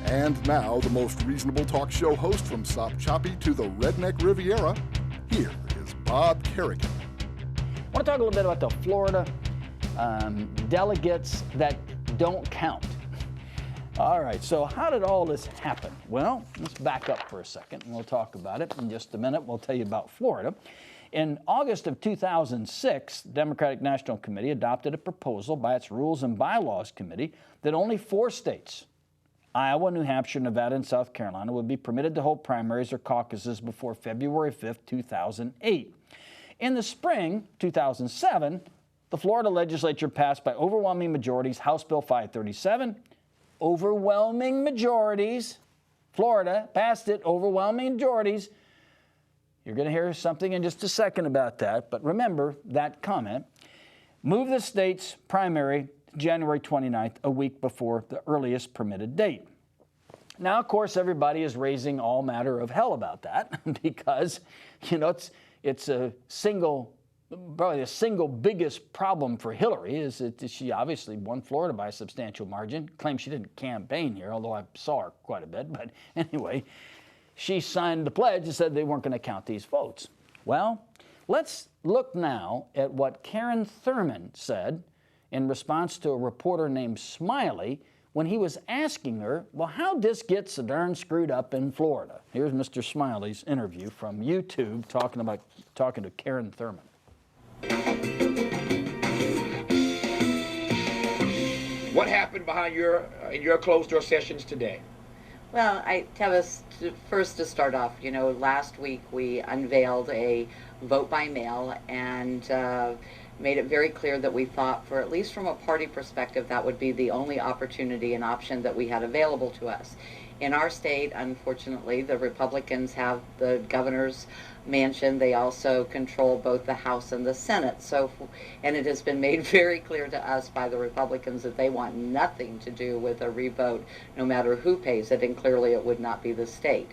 And now, the most reasonable talk show host from Sop Choppy to the Redneck Riviera, here is Bob Kerrigan. I want to talk a little bit about the Florida delegates that don't count. All right, so how did all this happen? Well, let's back up for a second, and we'll talk about it in just a minute. We'll tell you about Florida. In August of 2006, the Democratic National Committee adopted a proposal by its Rules and Bylaws Committee that only 4 states, Iowa, New Hampshire, Nevada, and South Carolina, would be permitted to hold primaries or caucuses before February 5th, 2008. In the spring 2007, the Florida legislature passed by overwhelming majorities House Bill 537. Overwhelming majorities. Florida passed it, overwhelming majorities. You're going to hear something in just a second about that, but remember that comment. Move the state's primary to January 29th, a week before the earliest permitted date. Now, of course, everybody is raising all manner of hell about that because, it's a single, probably the single biggest problem for Hillary is that she obviously won Florida by a substantial margin. Claims she didn't campaign here, although I saw her quite a bit. But anyway, she signed the pledge and said they weren't going to count these votes. Well, let's look now at what Karen Thurman said in response to a reporter named Smiley when he was asking her, well, how this gets so darn screwed up in Florida. Here's Mr. Smiley's interview from YouTube talking to Karen Thurman. What happened behind in your closed-door sessions today? Well, Tavis, first to start off, last week we unveiled a vote by mail and made it very clear that we thought, for at least from a party perspective, that would be the only opportunity and option that we had available to us. In our state, unfortunately, the Republicans have the governor's mansion. They also control both the House and the Senate. And it has been made very clear to us by the Republicans that they want nothing to do with a revote, no matter who pays it, and clearly it would not be the state.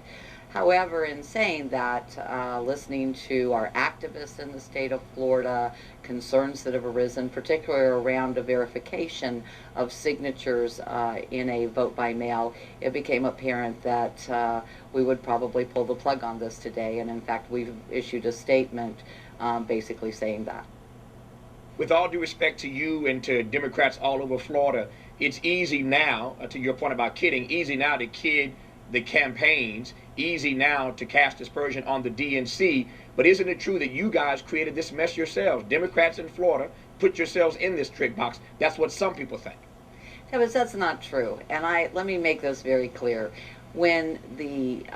However, in saying that, listening to our activists in the state of Florida, concerns that have arisen, particularly around a verification of signatures in a vote by mail, it became apparent that we would probably pull the plug on this today. And in fact, we've issued a statement basically saying that. With all due respect to you and to Democrats all over Florida, it's easy now, to your point about kidding, easy now to kid the campaigns, easy now to cast aspersion on the DNC, but isn't it true that you guys created this mess yourselves? Democrats in Florida put yourselves in this trick box. That's what some people think. Yeah, but that's not true. And let me make this very clear. When the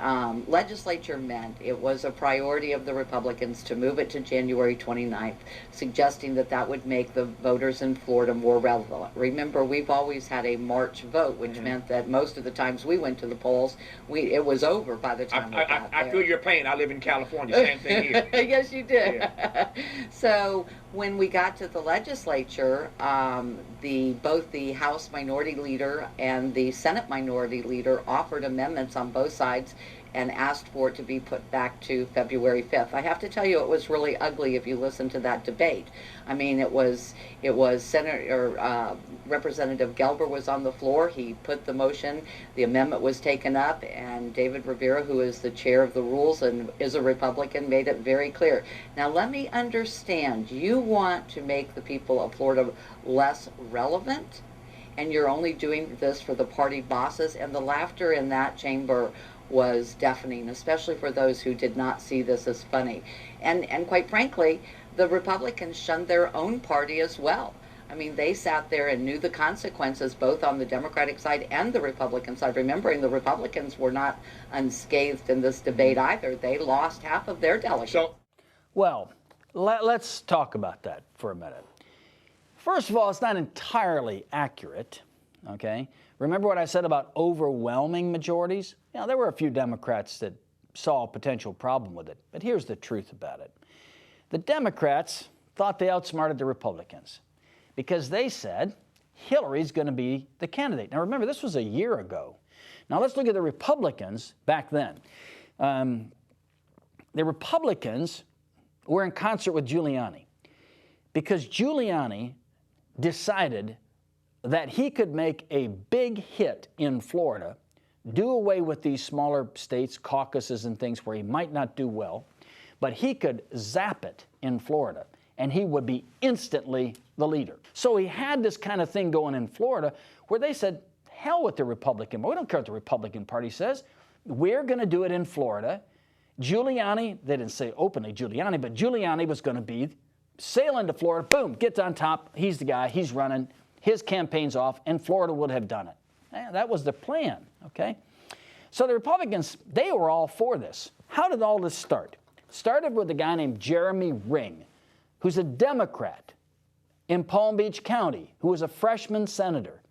legislature met, it was a priority of the Republicans to move it to January 29th, suggesting that that would make the voters in Florida more relevant. Remember, we've always had a March vote, which meant that most of the times we went to the polls, it was over by the time we got there. I feel your pain. I live in California. Same thing here. Yes, you did. Yeah. So when we got to the legislature, both the House Minority Leader and the Senate Minority Leader offered amendments on both sides and asked for it to be put back to February 5th. I have to tell you, it was really ugly if you listen to that debate. I mean, it was Representative Gelber was on the floor. He put the motion. The amendment was taken up, and David Rivera, who is the chair of the Rules and is a Republican, made it very clear. Now, let me understand. You want to make the people of Florida less relevant, and you're only doing this for the party bosses, and the laughter in that chamber was deafening, especially for those who did not see this as funny. And quite frankly, the Republicans shunned their own party as well. I mean, they sat there and knew the consequences both on the Democratic side and the Republican side, remembering the Republicans were not unscathed in this debate either. They lost half of their delegates. Well, let's talk about that for a minute. First of all, it's not entirely accurate, okay? Remember what I said about overwhelming majorities? There were a few Democrats that saw a potential problem with it, but here's the truth about it. The Democrats thought they outsmarted the Republicans because they said Hillary's going to be the candidate. Now remember, this was a year ago. Now let's look at the Republicans back then. The Republicans were in concert with Giuliani because Giuliani decided that he could make a big hit in Florida do away with these smaller states, caucuses and things where he might not do well, but he could zap it in Florida, and he would be instantly the leader. So he had this kind of thing going in Florida where they said, hell with the Republican. We don't care what the Republican Party says. We're going to do it in Florida. Giuliani, they didn't say openly Giuliani, but Giuliani was going to be sailing to Florida, boom, gets on top. He's the guy, he's running, his campaign's off, and Florida would have done it. That was the plan, okay? So the Republicans, they were all for this. How did all this start? Started with a guy named Jeremy Ring, who's a Democrat in Palm Beach County, who was a freshman senator.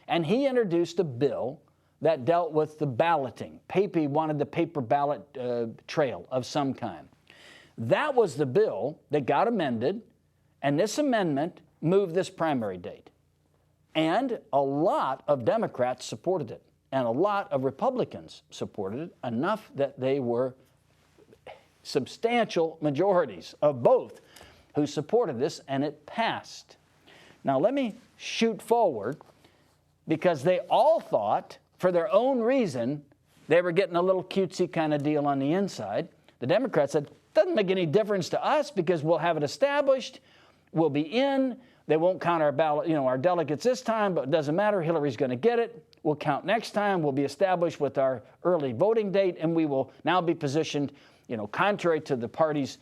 And he introduced a bill that dealt with the balloting. He wanted the paper ballot trail of some kind. That was the bill that got amended, and this amendment moved this primary date. And a lot of Democrats supported it, and a lot of Republicans supported it, enough that they were substantial majorities of both who supported this, and it passed. Now let me shoot forward, because they all thought, for their own reason, they were getting a little cutesy kind of deal on the inside. The Democrats said, doesn't make any difference to us because we'll have it established, we'll be in, they won't count our ballot, our delegates this time, but it doesn't matter, Hillary's going to get it. We'll count next time, we'll be established with our early voting date, and we will now be positioned, contrary to the party's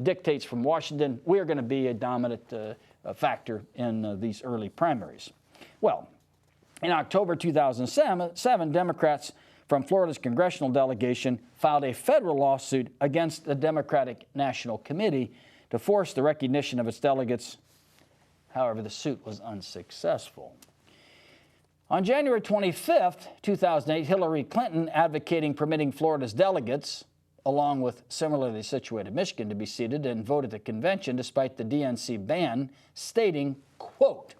dictates from Washington, we're going to be a dominant factor in these early primaries. Well, in October 2007, Democrats from Florida's congressional delegation filed a federal lawsuit against the Democratic National Committee to force the recognition of its delegates. However, the suit was unsuccessful. On January 25th, 2008, Hillary Clinton, advocating permitting Florida's delegates, along with similarly situated Michigan, to be seated and vote at the convention despite the DNC ban, stating, quote,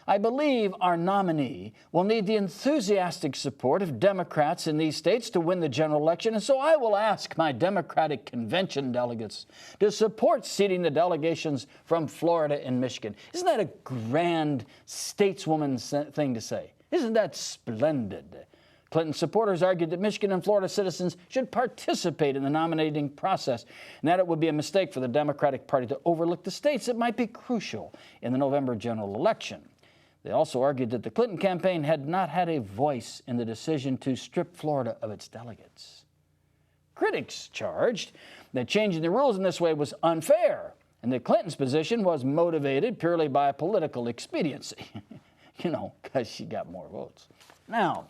I believe our nominee will need the enthusiastic support of Democrats in these states to win the general election, and so I will ask my Democratic convention delegates to support seating the delegations from Florida and Michigan. Isn't that a grand stateswoman thing to say? Isn't that splendid? Clinton supporters argued that Michigan and Florida citizens should participate in the nominating process, and that it would be a mistake for the Democratic Party to overlook the states that might be crucial in the November general election. They also argued that the Clinton campaign had not had a voice in the decision to strip Florida of its delegates. Critics charged that changing the rules in this way was unfair, and that Clinton's position was motivated purely by political expediency, because she got more votes. Now,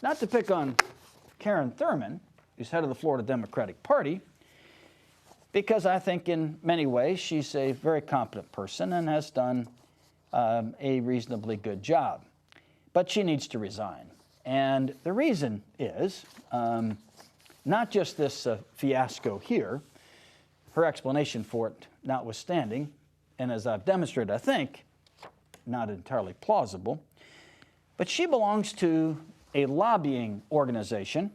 not to pick on Karen Thurman, who's head of the Florida Democratic Party, because I think in many ways she's a very competent person and has done a reasonably good job. But she needs to resign. And the reason is not just this fiasco here, her explanation for it notwithstanding, and as I've demonstrated, I think, not entirely plausible, but she belongs to a lobbying organization,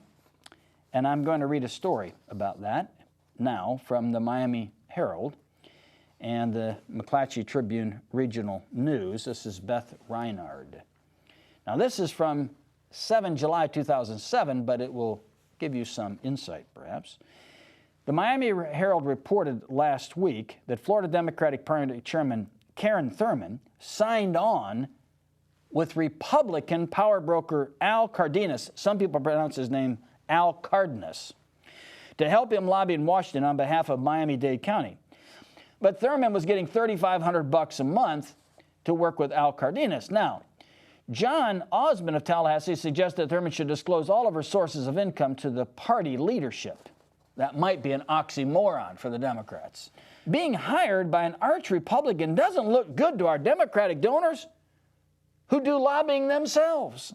and I'm going to read a story about that now from the Miami Herald and the McClatchy Tribune Regional News. This is Beth Reinard. Now, this is from 7 July 2007, but it will give you some insight, perhaps. The Miami Herald reported last week that Florida Democratic Party Chairman Karen Thurman signed on with Republican power broker Al Cardenas, some people pronounce his name Al Cardenas, to help him lobby in Washington on behalf of Miami-Dade County. But Thurman was getting $3,500 a month to work with Al Cardenas. Now, John Osmond of Tallahassee suggested Thurman should disclose all of her sources of income to the party leadership. That might be an oxymoron for the Democrats. Being hired by an arch-Republican doesn't look good to our Democratic donors who do lobbying themselves.